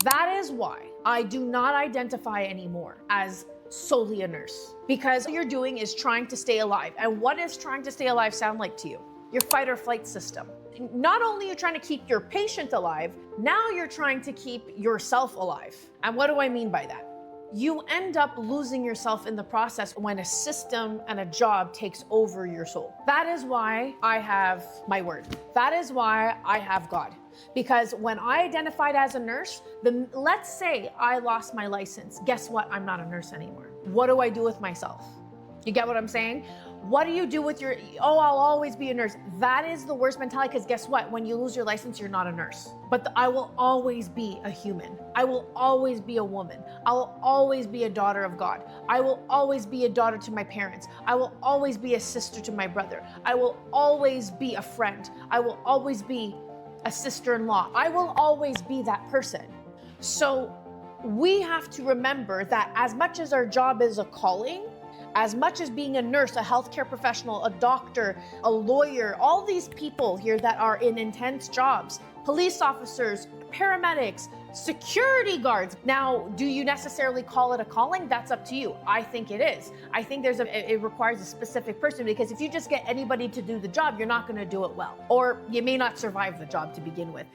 That is why I do not identify anymore as solely a nurse, because what you're doing is trying to stay alive. And what does trying to stay alive sound like to you? Your fight or flight system. Not only are you trying to keep your patient alive, now you're trying to keep yourself alive. And what do I mean by that? You end up losing yourself in the process when a system and a job takes over your soul. That is why I have my word. That is why I have God. Because when I identified as a nurse, let's say I lost my license. Guess what? I'm not a nurse anymore. What do I do with myself? You get what I'm saying? What do you do with your, oh, I'll always be a nurse? That is the worst mentality, because guess what? When you lose your license, you're not a nurse. But I will always be a human. I will always be a woman. I will always be a daughter of God. I will always be a daughter to my parents. I will always be a sister to my brother. I will always be a friend. I will always be a sister-in-law. I will always be that person. So we have to remember that as much as our job is a calling, as much as being a nurse, a healthcare professional, a doctor, a lawyer, all these people here that are in intense jobs, police officers, paramedics, security guards. Now, do you necessarily call it a calling? That's up to you. I think it is. I think it requires a specific person, because if you just get anybody to do the job, you're not going to do it well, or you may not survive the job to begin with.